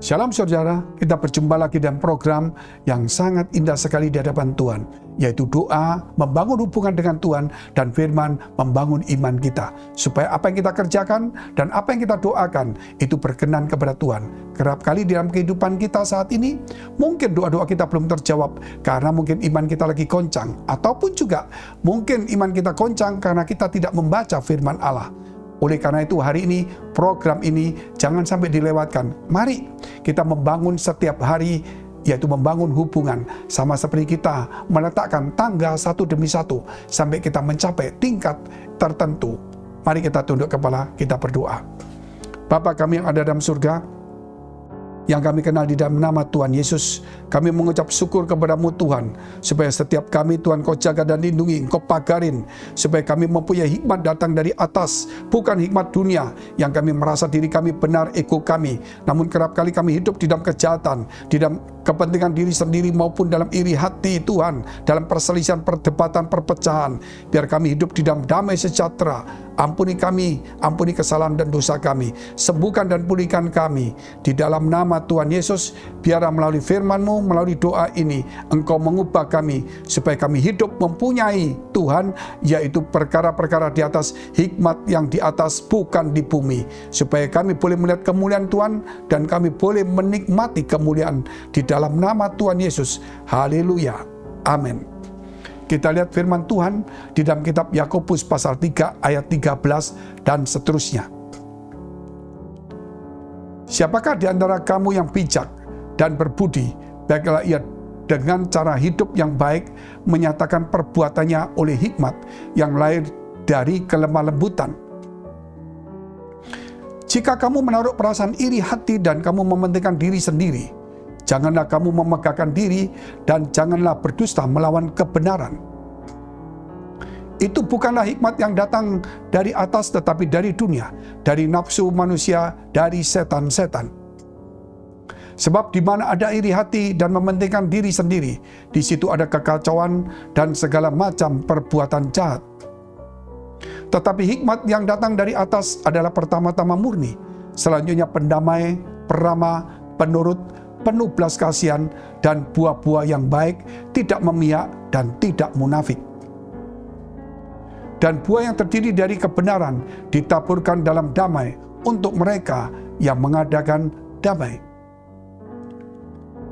Shalom saudara, kita berjumpa lagi dalam program yang sangat indah sekali di hadapan Tuhan, yaitu doa, membangun hubungan dengan Tuhan, dan firman membangun iman kita. Supaya apa yang kita kerjakan dan apa yang kita doakan, itu berkenan kepada Tuhan. Kerap kali dalam kehidupan kita saat ini, mungkin doa-doa kita belum terjawab, karena mungkin iman kita lagi goncang. Ataupun juga, mungkin iman kita goncang karena kita tidak membaca firman Allah. Oleh karena itu hari ini, program ini jangan sampai dilewatkan. Mari kita membangun setiap hari, yaitu membangun hubungan. Sama seperti kita meletakkan tangga satu demi satu, sampai kita mencapai tingkat tertentu. Mari kita tunduk kepala, kita berdoa. Bapa kami yang ada dalam surga, yang kami kenal di dalam nama Tuhan Yesus, kami mengucap syukur kepada-Mu Tuhan, supaya setiap kami Tuhan Kau jaga dan lindungi, Kau pagarin, supaya kami mempunyai hikmat datang dari atas, bukan hikmat dunia, yang kami merasa diri kami benar, ego kami, namun kerap kali kami hidup di dalam kejahatan, di dalam kepentingan diri sendiri maupun dalam iri hati Tuhan, dalam perselisihan, perdebatan, perpecahan. Biar kami hidup di dalam damai sejahtera. Ampuni kami, ampuni kesalahan dan dosa kami, sembuhkan dan pulihkan kami. Di dalam nama Tuhan Yesus, biarlah melalui firman-Mu, melalui doa ini, Engkau mengubah kami, supaya kami hidup mempunyai Tuhan, yaitu perkara-perkara di atas, hikmat yang di atas, bukan di bumi. Supaya kami boleh melihat kemuliaan Tuhan, dan kami boleh menikmati kemuliaan di dalam nama Tuhan Yesus. Haleluya. Amin. Kita lihat firman Tuhan di dalam kitab Yakobus pasal 3 ayat 13 dan seterusnya. Siapakah di antara kamu yang bijak dan berbudi, baiklah ia dengan cara hidup yang baik menyatakan perbuatannya oleh hikmat yang lahir dari kelemah lembutan. Jika kamu menaruh perasaan iri hati dan kamu mementingkan diri sendiri, janganlah kamu memegahkan diri dan janganlah berdusta melawan kebenaran. Itu bukanlah hikmat yang datang dari atas tetapi dari dunia, dari nafsu manusia, dari setan-setan. Sebab di mana ada iri hati dan mementingkan diri sendiri, di situ ada kekacauan dan segala macam perbuatan jahat. Tetapi hikmat yang datang dari atas adalah pertama-tama murni, selanjutnya pendamai, peramah, penurut, penuh belas kasihan, dan buah-buah yang baik, tidak memihak dan tidak munafik. Dan buah yang terdiri dari kebenaran ditaburkan dalam damai untuk mereka yang mengadakan damai.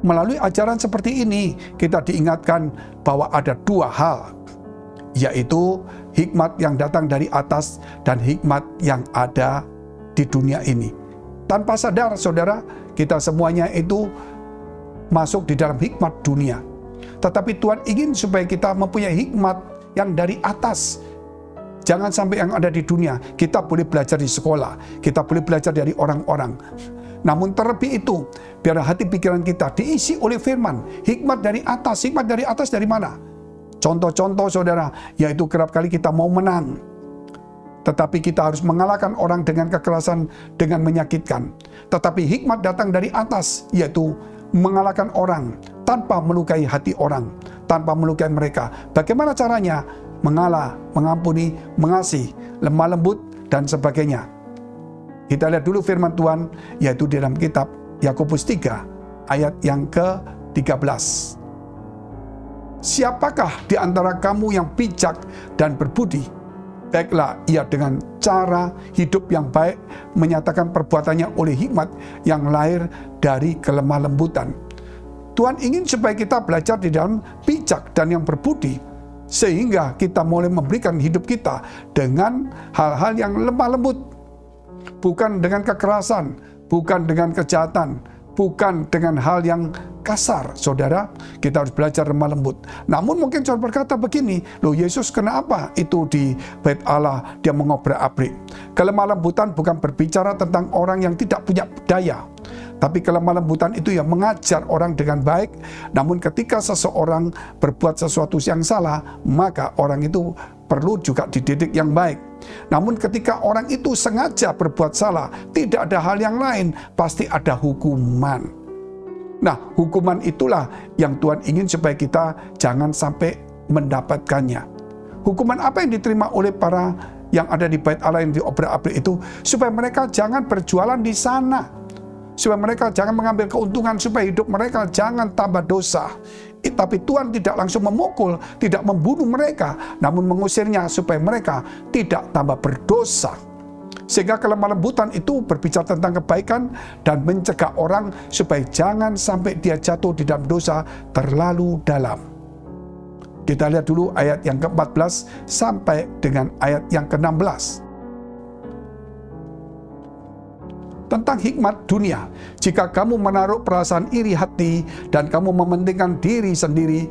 Melalui ajaran seperti ini, kita diingatkan bahwa ada dua hal, yaitu hikmat yang datang dari atas dan hikmat yang ada di dunia ini. Tanpa sadar, saudara, kita semuanya itu masuk di dalam hikmat dunia. Tetapi Tuhan ingin supaya kita mempunyai hikmat yang dari atas. Jangan sampai yang ada di dunia. Kita boleh belajar di sekolah, kita boleh belajar dari orang-orang. Namun terlebih itu, biar hati pikiran kita diisi oleh firman. Hikmat dari atas. Hikmat dari atas dari mana? Contoh-contoh saudara, yaitu kerap kali kita mau menang, tetapi kita harus mengalahkan orang dengan kekerasan, dengan menyakitkan. Tetapi hikmat datang dari atas, yaitu mengalahkan orang tanpa melukai hati orang, tanpa melukai mereka. Bagaimana caranya? Mengalah, mengampuni, mengasihi, lemah lembut, dan sebagainya. Kita lihat dulu firman Tuhan, yaitu di dalam kitab Yakobus 3, ayat yang ke-13. Siapakah di antara kamu yang bijak dan berbudi? Baiklah ia dengan cara hidup yang baik menyatakan perbuatannya oleh hikmat yang lahir dari kelemah lembutan. Tuhan ingin supaya kita belajar di dalam bijak dan yang berbudi, sehingga kita mulai memberikan hidup kita dengan hal-hal yang lemah lembut, bukan dengan kekerasan, bukan dengan kejahatan, bukan dengan hal yang kasar. Saudara, kita harus belajar lemah lembut. Namun mungkin saudara berkata begini, loh Yesus kenapa itu di bait Allah dia mengobrak-abrik? Kelemah lembutan bukan berbicara tentang orang yang tidak punya daya, tapi kelemah lembutan itu yang mengajar orang dengan baik. Namun ketika seseorang berbuat sesuatu yang salah, maka orang itu perlu juga dididik yang baik. Namun ketika orang itu sengaja berbuat salah, tidak ada hal yang lain, pasti ada hukuman. Nah, hukuman itulah yang Tuhan ingin supaya kita jangan sampai mendapatkannya. Hukuman apa yang diterima oleh para yang ada di bait Allah yang diobrak-abrik itu? Supaya mereka jangan berjualan di sana. supaya mereka jangan mengambil keuntungan, supaya hidup mereka jangan tambah dosa. Tapi Tuhan tidak langsung memukul, tidak membunuh mereka, namun mengusirnya supaya mereka tidak tambah berdosa. Sehingga kelemah lembutan itu berbicara tentang kebaikan dan mencegah orang supaya jangan sampai dia jatuh di dalam dosa terlalu dalam. Kita lihat dulu ayat yang ke-14 sampai dengan ayat yang ke-16. Tentang hikmat dunia, jika kamu menaruh perasaan iri hati dan kamu mementingkan diri sendiri,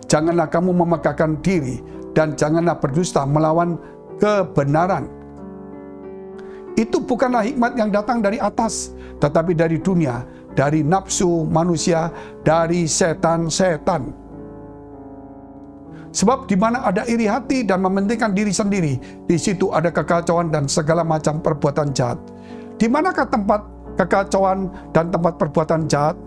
janganlah kamu memegahkan diri dan janganlah berdusta melawan kebenaran. Itu bukanlah hikmat yang datang dari atas, tetapi dari dunia, dari nafsu manusia, dari setan-setan. Sebab di mana ada iri hati dan mementingkan diri sendiri, di situ ada kekacauan dan segala macam perbuatan jahat. Di manakah tempat kekacauan dan tempat perbuatan jahat?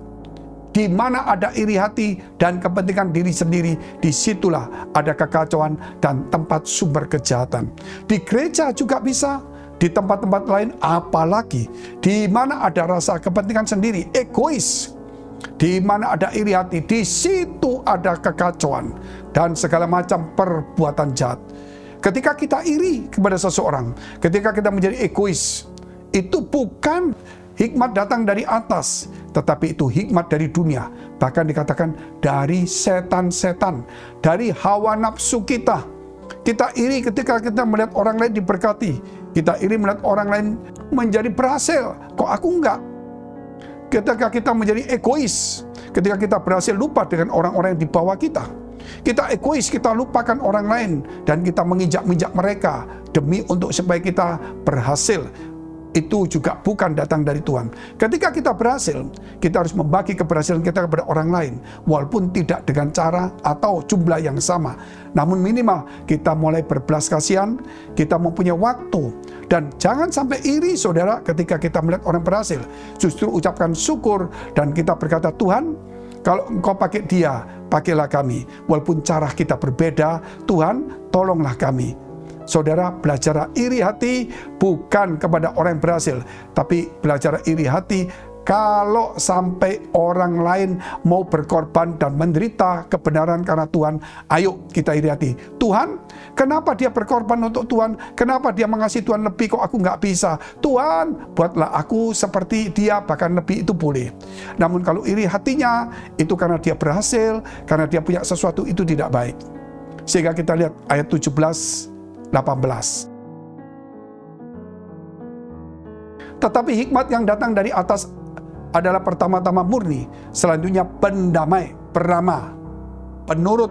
Di mana ada iri hati dan kepentingan diri sendiri, disitulah ada kekacauan dan tempat sumber kejahatan. Di gereja juga bisa, di tempat-tempat lain apalagi. Di mana ada rasa kepentingan sendiri, egois. Di mana ada iri hati, di situ ada kekacauan dan segala macam perbuatan jahat. Ketika kita iri kepada seseorang, ketika kita menjadi egois, itu bukan hikmat datang dari atas, tetapi itu hikmat dari dunia. Bahkan dikatakan dari setan-setan, dari hawa nafsu kita. Kita iri ketika kita melihat orang lain diberkati. Kita iri melihat orang lain menjadi berhasil. Kok aku enggak? Ketika kita menjadi egois, ketika kita berhasil lupa dengan orang-orang yang di bawah kita. Kita egois, kita lupakan orang lain, dan kita menginjak-injak mereka demi untuk supaya kita berhasil. Itu juga bukan datang dari Tuhan. Ketika kita berhasil, kita harus membagi keberhasilan kita kepada orang lain, walaupun tidak dengan cara atau jumlah yang sama. Namun minimal kita mulai berbelas kasihan, kita mempunyai waktu. Dan jangan sampai iri, saudara, ketika kita melihat orang berhasil. Justru ucapkan syukur dan kita berkata, Tuhan, kalau Engkau pakai dia, pakailah kami. Walaupun cara kita berbeda, Tuhan, tolonglah kami. Saudara, belajar iri hati bukan kepada orang yang berhasil, tapi belajar iri hati kalau sampai orang lain mau berkorban dan menderita kebenaran karena Tuhan. Ayo kita iri hati. Tuhan, kenapa dia berkorban untuk Tuhan? Kenapa dia mengasihi Tuhan lebih, kok aku nggak bisa? Tuhan, buatlah aku seperti dia, bahkan lebih, itu boleh. Namun kalau iri hatinya itu karena dia berhasil, karena dia punya sesuatu, itu tidak baik. Sehingga kita lihat ayat 17-18. Tetapi hikmat yang datang dari atas adalah pertama-tama murni, selanjutnya pendamai, peramah, penurut,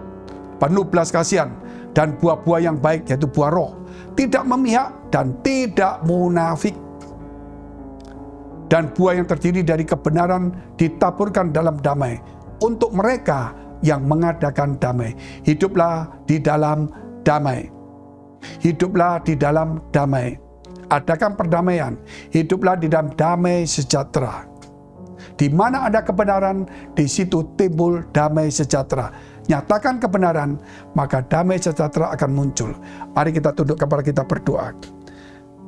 penuh belas kasihan, dan buah-buah yang baik, yaitu buah roh, tidak memihak dan tidak munafik. Dan buah yang terdiri dari kebenaran ditaburkan dalam damai untuk mereka yang mengadakan damai. Hiduplah di dalam damai. Hiduplah di dalam damai. Adakan perdamaian. Hiduplah di dalam damai sejahtera. Di mana ada kebenaran, di situ timbul damai sejahtera. Nyatakan kebenaran, maka damai sejahtera akan muncul. Mari kita tunduk kepala kita berdoa.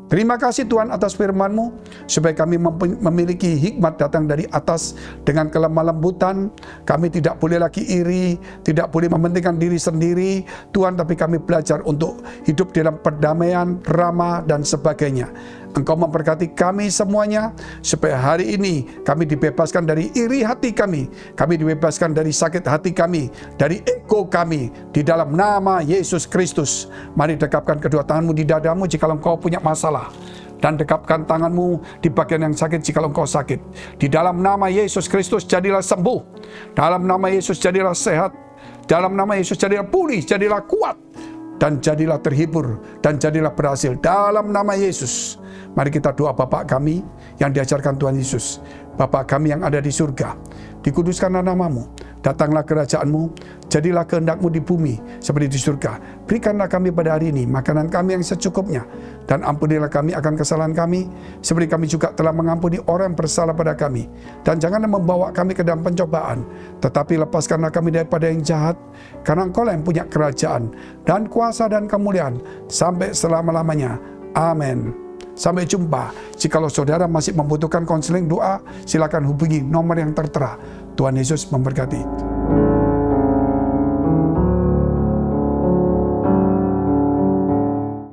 Terima kasih Tuhan atas firman-Mu, supaya kami memiliki hikmat datang dari atas. Dengan kelemah lembutan, kami tidak boleh lagi iri, tidak boleh mementingkan diri sendiri, Tuhan, tapi kami belajar untuk hidup dalam perdamaian, ramah, dan sebagainya. Engkau memberkati kami semuanya, supaya hari ini kami dibebaskan dari iri hati kami dibebaskan dari sakit hati kami, dari ego kami, di dalam nama Yesus Kristus. Mari dekapkan kedua tanganmu di dadamu jika engkau punya masalah, dan dekapkan tanganmu di bagian yang sakit jika engkau sakit. Di dalam nama Yesus Kristus jadilah sembuh, dalam nama Yesus jadilah sehat, dalam nama Yesus jadilah pulih, jadilah kuat, dan jadilah terhibur, dan jadilah berhasil dalam nama Yesus. Mari kita doa. Bapa kami yang diajarkan Tuhan Yesus, Bapa kami yang ada di surga, dikuduskanlah namamu, datanglah kerajaan-Mu, jadilah kehendak-Mu di bumi seperti di surga. Berikanlah kami pada hari ini makanan kami yang secukupnya, dan ampunilah kami akan kesalahan kami, seperti kami juga telah mengampuni orang yang bersalah pada kami. Dan janganlah membawa kami ke dalam pencobaan, tetapi lepaskanlah kami daripada yang jahat, karena Engkau yang punya kerajaan, dan kuasa, dan kemuliaan, sampai selama-lamanya. Amin. Sampai jumpa. Jikalau saudara masih membutuhkan konseling doa, silakan hubungi nomor yang tertera. Tuhan Yesus memberkati.